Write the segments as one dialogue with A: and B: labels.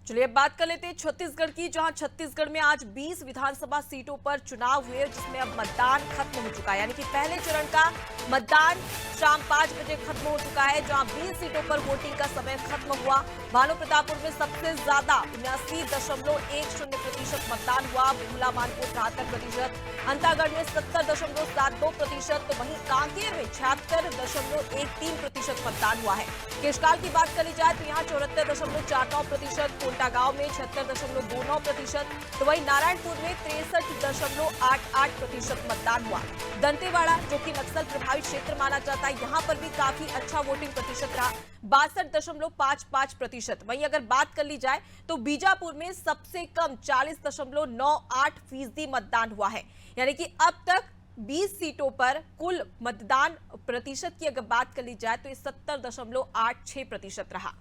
A: चलिए अब बात कर लेते हैं छत्तीसगढ़ की, जहां छत्तीसगढ़ में आज 20 विधानसभा सीटों पर चुनाव हुए, जिसमें अब मतदान खत्म हो चुका है। यानी कि पहले चरण का मतदान शाम 5 बजे खत्म हो चुका है, जहां 20 सीटों पर वोटिंग का समय खत्म हुआ। भानु प्रतापपुर में सबसे ज्यादा 79.10% मतदान हुआ, बुधला मानपुर 73%, अंतागढ़ में 70.72%, तो वहीं कांकेर में 76.13% मतदान हुआ है। केशकाल की बात करी जाए तो यहाँ 74.49%, गांव में 76.29%, तो वहीं नारायणपुर में 63.88% मतदान हुआ। दंतेवाड़ा, जो कि नक्सल प्रभावित क्षेत्र माना जाता है, यहां पर भी काफी अच्छा वोटिंग प्रतिशत रहा, 62.55%। वहीं अगर बात कर ली जाए तो बीजापुर में सबसे कम 40.98% मतदान हुआ है। यानी कि अब तक 20 सीटों पर कुल मतदान प्रतिशत की अगर बात कर ली जाए तो ये 70.86% रहा।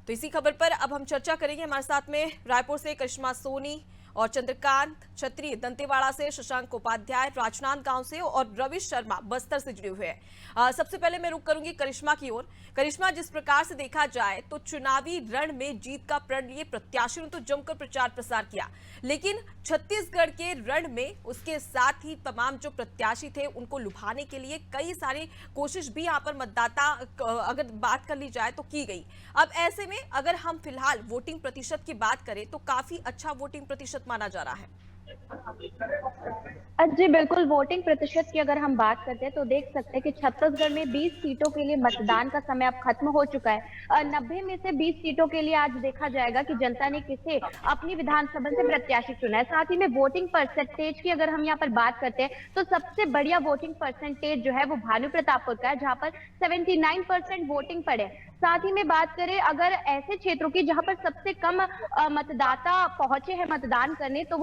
A: तो इसी खबर पर अब हम चर्चा करेंगे। हमारे साथ में रायपुर से करिश्मा सोनी और चंद्रकांत छत्री, दंतेवाड़ा से शशांक उपाध्याय, राजनांदगांव से, और रवि शर्मा बस्तर से जुड़े हुए हैं। सबसे पहले मैं रुक करूंगी करिश्मा की ओर। करिश्मा, जिस प्रकार से देखा जाए तो चुनावी रण में जीत का प्रण लिए प्रत्याशियों ने तो जमकर प्रचार प्रसार किया, लेकिन छत्तीसगढ़ के रण में उसके साथ ही तमाम जो प्रत्याशी थे उनको लुभाने के लिए कई सारी कोशिश भी यहाँ पर मतदाता अगर बात कर ली जाए तो की गई। अब ऐसे में अगर हम फिलहाल वोटिंग प्रतिशत की बात करें तो काफी अच्छा वोटिंग प्रतिशत माना जा रहा है।
B: जी बिल्कुल, वोटिंग प्रतिशत की अगर हम बात करते हैं तो देख सकते हैं कि छत्तीसगढ़ में 20 सीटों के लिए मतदान का समय अब खत्म हो चुका है। 90 में से 20 सीटों के लिए आज देखा जाएगा कि जनता ने किसे अपनी विधानसभा से प्रत्याशी चुना है। साथ ही में वोटिंग परसेंटेज की अगर हम यहाँ पर बात करते हैं तो सबसे बढ़िया वोटिंग परसेंटेज जो है वो भानु प्रतापपुर का है, जहाँ पर 79% वोटिंग पड़े। साथ ही में बात करें अगर ऐसे क्षेत्रों की जहां पर सबसे कम मतदाता पहुंचे हैं मतदान करने, तो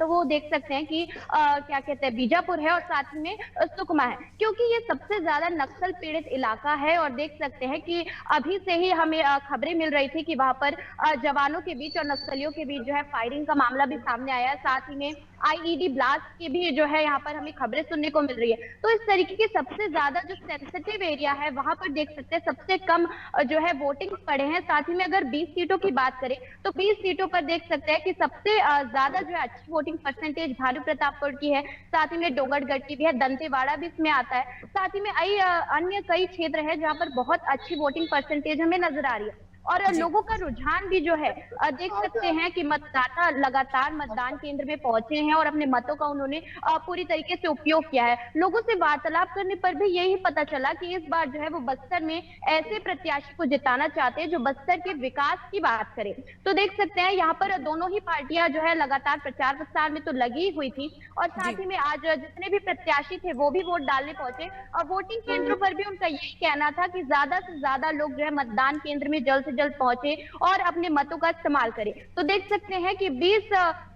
B: वो देख सकते हैं कि क्या कहते हैं, बीजापुर है और साथ ही में सुकमा है, क्योंकि ये सबसे ज्यादा नक्सल पीड़ित इलाका है। और देख सकते हैं कि अभी से ही हमें खबरें मिल रही थी कि वहां पर जवानों के बीच और नक्सलियों के बीच जो है फायरिंग का मामला भी सामने आया है। साथ ही में आईईडी ब्लास्ट की भी जो है यहाँ पर हमें खबरें सुनने को मिल रही है। तो इस तरीके की सबसे ज्यादा जो सेंसिटिव एरिया है वहां पर देख सकते हैं सबसे कम जो है वोटिंग पड़े हैं। साथ ही में अगर 20 सीटों की बात करें तो 20 सीटों पर देख सकते हैं कि सबसे ज्यादा जो है अच्छी वोटिंग परसेंटेज भानु प्रतापपुर की है। साथ ही में डोंगरगढ़ की भी है, दंतेवाड़ा भी इसमें आता है। साथ ही में अन्य कई क्षेत्र है जहां पर बहुत अच्छी वोटिंग परसेंटेज हमें नजर आ रही है। और लोगों का रुझान भी जो है देख सकते हैं कि मतदाता लगातार मतदान केंद्र में पहुंचे हैं और अपने मतों का उन्होंने पूरी तरीके से उपयोग किया है। लोगों से वार्तालाप करने पर भी यही पता चला कि इस बार जो है वो बस्तर में ऐसे प्रत्याशी को जिताना चाहते हैं जो बस्तर के विकास की बात करे। तो देख सकते हैं यहाँ पर दोनों ही पार्टियां जो है लगातार प्रचार प्रसार में तो लगी हुई थी, और साथ ही में आज जितने भी प्रत्याशी थे वो भी वोट डालने पहुंचे। और वोटिंग केंद्रों पर भी उनका यही कहना था कि ज्यादा से ज्यादा लोग जो है मतदान केंद्र में जल्द से जल्द पहुंचे और अपने मतों का इस्तेमाल करें। तो देख सकते हैं कि 20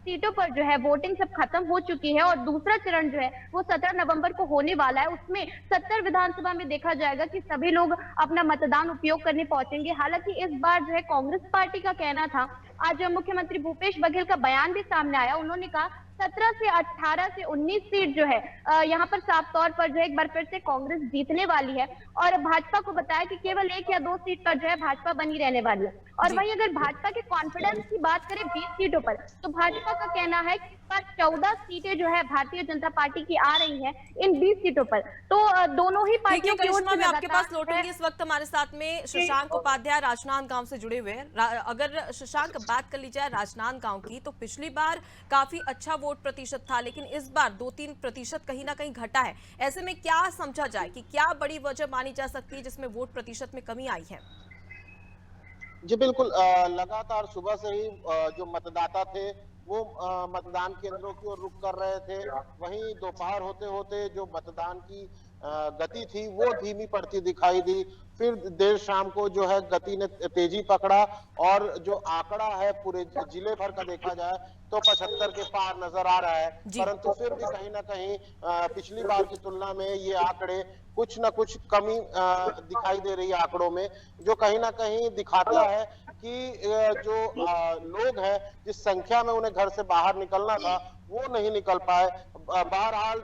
B: सीटों पर जो है वोटिंग सब खत्म हो चुकी है और दूसरा चरण जो है वो 17 नवंबर को होने वाला है। उसमें 70 विधानसभा में देखा जाएगा कि सभी लोग अपना मतदान उपयोग करने पहुंचेंगे। हालांकि इस बार जो है कांग्रेस पार्टी का कहना था, आज मुख्यमंत्री भूपेश बघेल का बयान भी सामने आया, उन्होंने कहा 17 से 18 से 19 सीट जो है यहाँ पर साफ तौर पर जो है एक बार फिर से कांग्रेस जीतने वाली है। और भाजपा को बताया कि केवल 1 या 2 सीट पर जो है भाजपा बनी रहने वाली है। और वहीं अगर भाजपा के कॉन्फिडेंस की बात करें 20 सीटों पर, तो भाजपा का कहना है कि इस बार 14 सीटें जो है भारतीय जनता पार्टी की आ रही हैं इन 20 सीटों पर। तो दोनों ही पार्टियों की ओर से
A: मैं आपके पास लौटूंगी। इस वक्त हमारे साथ में शशांक उपाध्याय राजनांदगांव से जुड़े हुए हैं। अगर शशांक बात कर ली जाए राजनांदगांव की, तो पिछली बार काफी अच्छा वोट प्रतिशत था, लेकिन इस बार 2-3% कहीं ना कहीं घटा है। ऐसे में क्या समझा जाए कि क्या बड़ी वजह मानी जा सकती है जिसमें वोट प्रतिशत में कमी आई है?
C: जी बिल्कुल, लगातार सुबह से ही जो मतदाता थे वो मतदान केंद्रों की ओर रुख कर रहे थे। वहीं दोपहर होते होते जो मतदान की गति थी वो धीमी पड़ती दिखाई दी। फिर देर शाम को जो है गति ने तेजी पकड़ा और जो आंकड़ा है पूरे जिले भर का देखा जाए तो 75 के पार नजर आ रहा है। परंतु फिर भी कहीं ना कहीं पिछली बार की तुलना में ये आंकड़े कुछ ना कुछ कमी दिखाई दे रही है आंकड़ों में, जो कहीं ना कहीं दिखाता है कि जो लोग हैं जिस संख्या में उन्हें घर से बाहर निकलना था वो नहीं निकल पाए। बहरहाल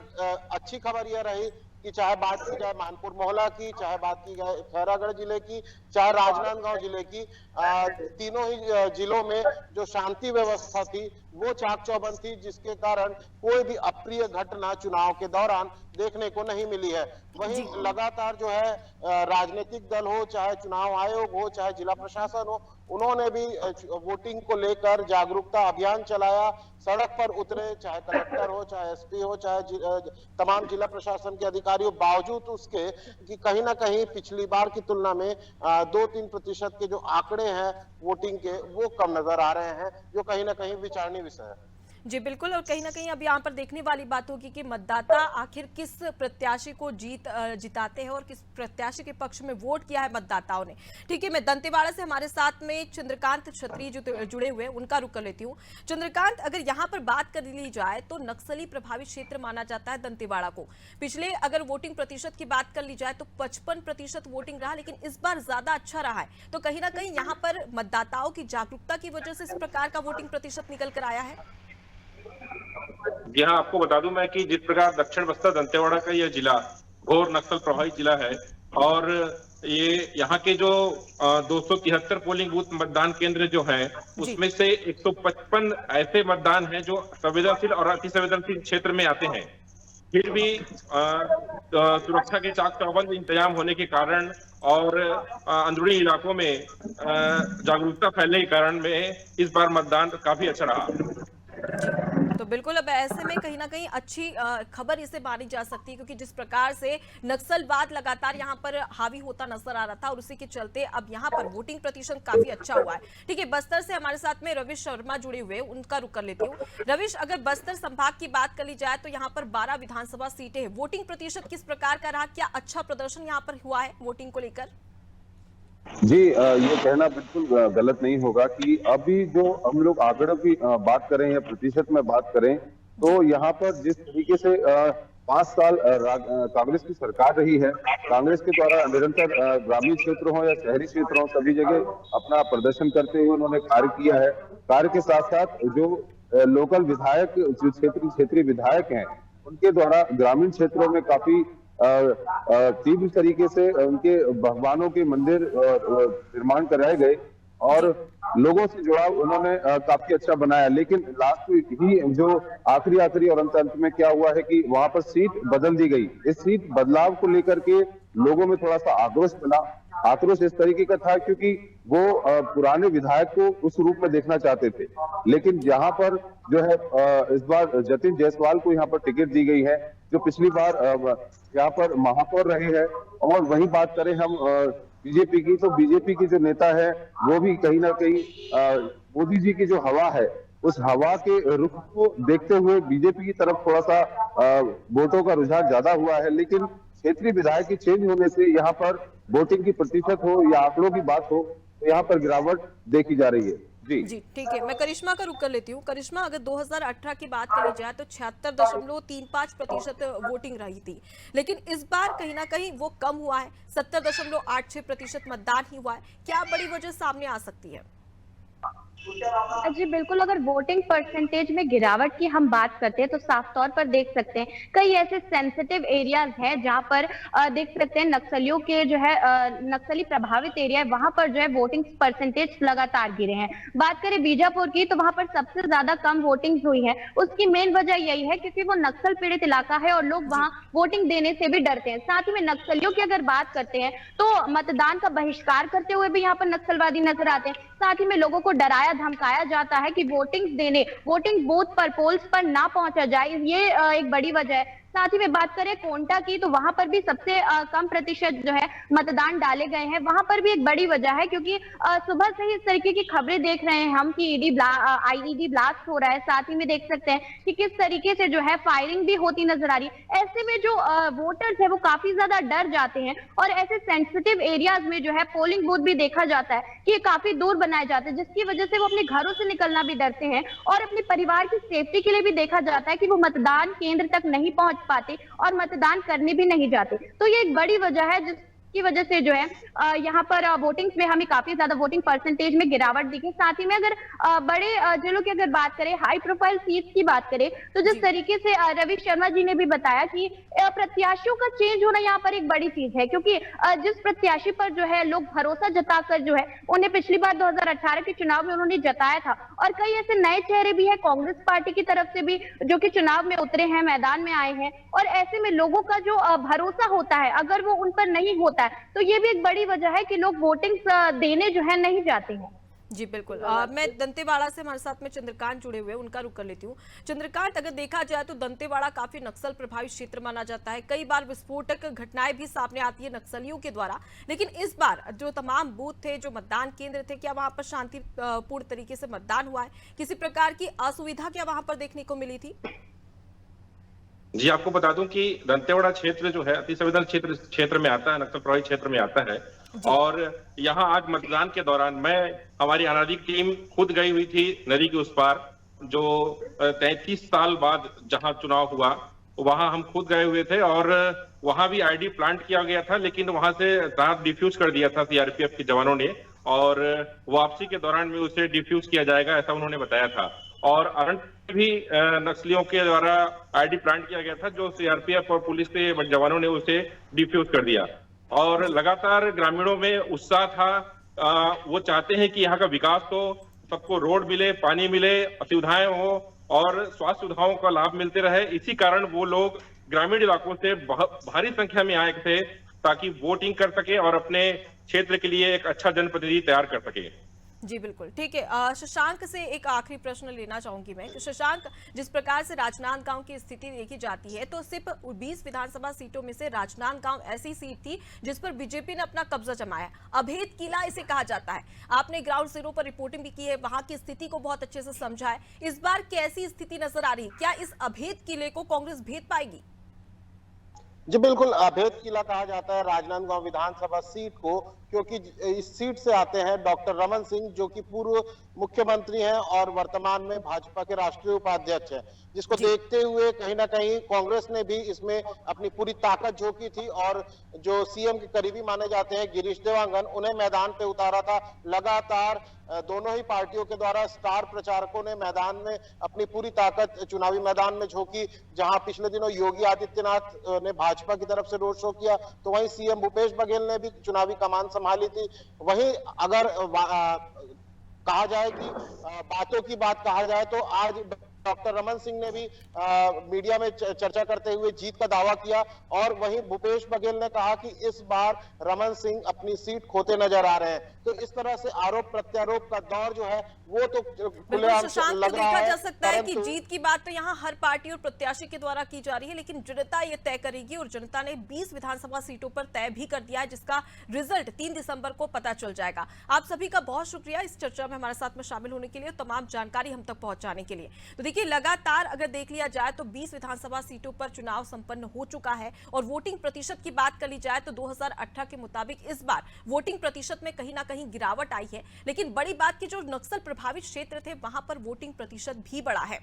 C: अच्छी खबर यह रही कि चाहे बात की जाए मानपुर मोहल्ला की, चाहे बात की जाए खैरागढ़ जिले की, चाहे राजनांदगांव जिले की, तीनों ही जिलों में जो शांति व्यवस्था थी वो चाक चौबंद थी, जिसके कारण कोई भी अप्रिय घटना चुनाव के दौरान देखने को नहीं मिली है। वहीं लगातार जो है राजनीतिक दल हो, चाहे चुनाव आयोग हो, चाहे जिला प्रशासन हो, उन्होंने भी वोटिंग को लेकर जागरूकता अभियान चलाया, सड़क पर उतरे, चाहे कलेक्टर हो, चाहे एसपी हो, चाहे तमाम जिला प्रशासन के अधिकारी हो। बावजूद उसके कि कहीं ना कहीं पिछली बार की तुलना में 2-3% के जो आंकड़े हैं वोटिंग के वो कम नजर आ रहे हैं, जो कहीं ना कहीं विचारणीय विषय है।
A: जी बिल्कुल, और कहीं ना कहीं अब यहाँ पर देखने वाली बात होगी कि मतदाता आखिर किस प्रत्याशी को जिताते हैं और किस प्रत्याशी के पक्ष में वोट किया है मतदाताओं ने। ठीक है, मैं दंतेवाड़ा से हमारे साथ में चंद्रकांत छत्री जो जुड़े हुए हैं उनका रुख कर लेती हूँ। चंद्रकांत, अगर यहाँ पर बात कर ली जाए तो नक्सली प्रभावित क्षेत्र माना जाता है दंतेवाड़ा को। पिछले अगर वोटिंग प्रतिशत की बात कर ली जाए तो 55% वोटिंग रहा, लेकिन इस बार ज्यादा अच्छा रहा है। तो कहीं ना कहीं यहाँ पर मतदाताओं की जागरूकता की वजह से इस प्रकार का वोटिंग प्रतिशत निकल कर आया है।
D: जी हाँ, आपको बता दूं मैं कि जिस प्रकार दक्षिण बस्तर दंतेवाड़ा का यह जिला घोर नक्सल प्रभावित जिला है और ये यहाँ के जो 273 पोलिंग बूथ मतदान केंद्र जो हैं उसमें से 155 ऐसे मतदान हैं जो संवेदनशील और अति संवेदनशील क्षेत्र में आते हैं। फिर भी सुरक्षा के चाक चौबंद इंतजाम होने के कारण और अंदरूनी इलाकों में जागरूकता फैलने के कारण में इस बार मतदान काफी अच्छा रहा।
A: तो बिल्कुल, अब ऐसे में कहीं ना कहीं अच्छी खबर इसे मानी जा सकती है, क्योंकि जिस प्रकार से नक्सलवाद लगातार यहाँ पर हावी होता नजर आ रहा था और उसी के चलते अब यहाँ पर वोटिंग प्रतिशत काफी अच्छा हुआ है। ठीक है, बस्तर से हमारे साथ में रविश शर्मा जुड़े हुए, उनका रुख कर लेती हूँ। रविश, अगर बस्तर संभाग की बात कर ली जाए तो यहाँ पर 12 विधानसभा सीटें हैं, वोटिंग प्रतिशत किस प्रकार का रहा, क्या अच्छा प्रदर्शन यहाँ पर हुआ है वोटिंग को लेकर?
E: जी, ये कहना बिल्कुल गलत नहीं होगा कि अभी जो हम लोग आंकड़ों की बात करें या प्रतिशत में बात करें तो यहाँ पर जिस तरीके से 5 साल कांग्रेस की सरकार रही है, कांग्रेस के द्वारा निरंतर ग्रामीण क्षेत्र हो या शहरी क्षेत्र हो सभी जगह अपना प्रदर्शन करते हुए उन्होंने कार्य किया है। कार्य के साथ साथ जो लोकल विधायक, जो क्षेत्रीय विधायक हैं, उनके द्वारा ग्रामीण क्षेत्रों में काफी तीव्र तरीके से उनके भगवानों के मंदिर निर्माण कराए गए और लोगों से जुड़ाव उन्होंने काफी अच्छा बनाया। लेकिन लास्ट ही जो आखिरी और अंत में क्या हुआ है कि वहां पर सीट बदल दी गई। इस सीट बदलाव को लेकर के लोगों में थोड़ा सा आक्रोश मिला। आक्रोश इस तरीके का था क्योंकि वो पुराने विधायक को उस रूप में देखना चाहते थे, लेकिन यहाँ पर जो है इस बार जतिन जायसवाल को यहाँ पर टिकट दी गई है, जो पिछली बार यहाँ पर महापौर रहे हैं। और वही बात करें हम बीजेपी की, तो बीजेपी के जो नेता है वो भी कहीं ना कहीं मोदी जी की जो हवा है उस हवा के रुख को देखते हुए बीजेपी की तरफ थोड़ा सा वोटों का रुझान ज्यादा हुआ है। लेकिन क्षेत्रीय विधायक की चेंज होने से यहाँ पर वोटिंग की प्रतिशत हो या आंकड़ों की बात हो तो यहाँ पर गिरावट देखी जा रही है। जी
A: ठीक है, मैं करिश्मा का रुख कर लेती हूँ। करिश्मा, अगर 2018 की बात करी जाए तो 76.35% वोटिंग रही थी, लेकिन इस बार कहीं ना कहीं वो कम हुआ है, 70.86% मतदान ही हुआ है। क्या बड़ी वजह सामने आ सकती है?
B: जी बिल्कुल, अगर वोटिंग परसेंटेज में गिरावट की हम बात करते हैं तो साफ तौर पर देख सकते हैं कई ऐसे सेंसिटिव एरियाज हैं जहां पर देख सकते हैं नक्सलियों के जो है नक्सली प्रभावित एरिया है, वहां पर जो है वोटिंग परसेंटेज लगातार गिरे हैं। बात करें बीजापुर की तो वहां पर सबसे ज्यादा कम वोटिंग हुई है। उसकी मेन वजह यही है क्योंकि वो नक्सल पीड़ित इलाका है और लोग वहां वोटिंग देने से भी डरते हैं। साथ ही में नक्सलियों की अगर बात करते हैं तो मतदान का बहिष्कार करते हुए भी यहाँ पर नक्सलवादी नजर आते हैं। साथ ही में लोगों को डराया धमकाया जाता है कि वोटिंग बूथ पर, पोल्स पर ना पहुंचा जाए, ये एक बड़ी वजह है। साथ ही में बात करें कोंटा की तो वहां पर भी सबसे कम प्रतिशत जो है मतदान डाले गए हैं। वहां पर भी एक बड़ी वजह है क्योंकि सुबह से ही इस तरीके की खबरें देख रहे हैं हम कि आईईडी ब्लास्ट हो रहा है। साथ ही में देख सकते हैं कि किस तरीके से जो है फायरिंग भी होती नजर आ रही है। ऐसे में जो वोटर्स है वो काफी ज्यादा डर जाते हैं और ऐसे सेंसिटिव एरियाज में जो है पोलिंग बूथ भी देखा जाता है कि काफी दूर बनाए जाते हैं, जिसकी वजह से वो अपने घरों से निकलना भी डरते हैं और अपने परिवार की सेफ्टी के लिए भी देखा जाता है कि वो मतदान केंद्र तक नहीं पहुंच पाते और मतदान करने भी नहीं जाते। तो ये एक बड़ी वजह है जिसकी उसकी वजह से जो है यहाँ पर वोटिंग में हमें काफी ज्यादा वोटिंग परसेंटेज में गिरावट दिखी। साथ ही में अगर बड़े जिलों की अगर बात करें, हाई प्रोफाइल सीट की बात करें, तो जिस तरीके से रवि शर्मा जी ने भी बताया कि प्रत्याशियों का चेंज होना यहाँ पर एक बड़ी चीज है, क्योंकि जिस प्रत्याशी पर जो है लोग भरोसा जताकर जो है उन्हें पिछली बार 2018 के चुनाव में उन्होंने जताया था, और कई ऐसे नए चेहरे भी है कांग्रेस पार्टी की तरफ से भी जो कि चुनाव में उतरे हैं, मैदान में आए हैं, और ऐसे में लोगों का जो भरोसा होता है अगर वो उन पर नहीं होता है तो ये भी एक बड़ी वजह है कि लोग वोटिंग देने जो है नहीं जाते हैं।
A: जी बिल्कुल। मैं दंतेवाड़ा से हमारे साथ में चंद्रकांत जुड़े हुए हैं, उनका रुख कर लेती हूँ। चंद्रकांत, अगर देखा जाए तो दंतेवाड़ा काफी नक्सल प्रभावित क्षेत्र माना जाता है, कई बार विस्फोटक घटनाएं भी सामने आती है नक्सलियों के द्वारा, लेकिन इस बार जो तमाम बूथ थे, जो मतदान केंद्र थे, क्या वहां पर शांतिपूर्ण तरीके से मतदान हुआ है? किसी प्रकार की असुविधा क्या वहां पर देखने को मिली थी?
D: जी, आपको बता दूं कि दंतेवाड़ा क्षेत्र जो है अति संवेदनशील क्षेत्र में आता है, नक्सल प्रभावित क्षेत्र में आता है। और यहाँ आज मतदान के दौरान हमारी अनाधिक टीम खुद गई हुई थी नदी के उस पार, जो 33 साल बाद जहां चुनाव हुआ वहां हम खुद गए हुए थे, और वहां भी आईडी प्लांट किया गया था, लेकिन वहां से रात डिफ्यूज कर दिया था सीआरपीएफ के जवानों ने, और वापसी के दौरान में उसे डिफ्यूज किया जाएगा ऐसा उन्होंने बताया था। और अरंट भी नक्सलियों के द्वारा आईडी प्लांट किया गया था, जो सीआरपीएफ और पुलिस के जवानों ने उसे डिफ्यूज कर दिया। और लगातार ग्रामीणों में उत्साह था, वो चाहते हैं कि यहाँ का विकास हो, सबको रोड मिले, पानी मिले, सुविधाएं हो और स्वास्थ्य सुविधाओं का लाभ मिलते रहे। इसी कारण वो लोग ग्रामीण इलाकों से भारी संख्या में आए थे ताकि वोटिंग कर सके और अपने क्षेत्र के लिए एक अच्छा जनप्रतिनिधि तैयार कर सके।
A: जी बिल्कुल, ठीक है। शशांक से एक आखिरी प्रश्न लेना चाहूंगी मैं। शशांक, जिस प्रकार से राजनांदगांव की स्थिति देखी जाती है, तो सिर्फ 20 विधानसभा सीटों में से राजनांदगांव ऐसी सीट थी जिस पर बीजेपी ने अपना कब्जा जमाया, अभेद किला इसे कहा जाता है। आपने ग्राउंड जीरो पर रिपोर्टिंग भी की है, वहां की स्थिति को बहुत अच्छे से समझा है। इस बार कैसी स्थिति नजर आ रही, क्या इस अभेद किले को कांग्रेस भेद पाएगी?
C: जी बिल्कुल, अभेद किला कहा जाता है राजनांदगांव विधानसभा सीट को, क्योंकि इस सीट से आते हैं डॉक्टर रमन सिंह, जो कि पूर्व मुख्यमंत्री हैं और वर्तमान में भाजपा के राष्ट्रीय उपाध्यक्ष हैं, जिसको देखते हुए कहीं ना कहीं कांग्रेस ने भी इसमें अपनी पूरी ताकत झोंकी थी, और जो सीएम के करीबी माने जाते हैं गिरीश देवांगन, उन्हें मैदान पे उतारा था। लगातार दोनों ही पार्टियों के द्वारा स्टार प्रचारकों ने मैदान में अपनी पूरी ताकत चुनावी मैदान में झोंकी। जहां पिछले दिनों योगी आदित्यनाथ ने भाजपा की तरफ से रोड शो किया, तो वहीं सीएम भूपेश बघेल ने भी चुनावी कमान संभाली थी। वहीं अगर कहा जाए कि बातों की बात कहा जाए, तो आज डॉक्टर रमन सिंह ने भी मीडिया में चर्चा करते हुए जीत का दावा किया, और वहीं भूपेश बघेल ने कहा कि इस बार रमन सिंह अपनी सीट खोते नजर आ रहे हैं। तो इस तरह से आरोप प्रत्यारोप का दौर जो है वो तो खुलेआम लग रहा है।
A: देखा जा सकता है कि जीत की बात तो यहाँ हर पार्टी और प्रत्याशी के द्वारा की जा रही है, लेकिन जनता ये तय करेगी, और जनता ने 20 विधानसभा सीटों पर तय भी कर दिया है, जिसका रिजल्ट 3 दिसंबर को पता चल जाएगा। आप सभी का बहुत शुक्रिया इस चर्चा में हमारे साथ में शामिल होने के लिए, तमाम जानकारी हम तक पहुंचाने के लिए। तो देखिए, लगातार अगर देख लिया जाए तो 20 विधानसभा सीटों पर चुनाव संपन्न हो चुका है, और वोटिंग प्रतिशत की बात कर ली जाए तो 2018 के मुताबिक इस बार वोटिंग प्रतिशत में कहीं ना कहीं गिरावट आई है, लेकिन बड़ी बात की जो नक्सल प्रभावित क्षेत्र थे वहां पर वोटिंग प्रतिशत भी बढ़ा है।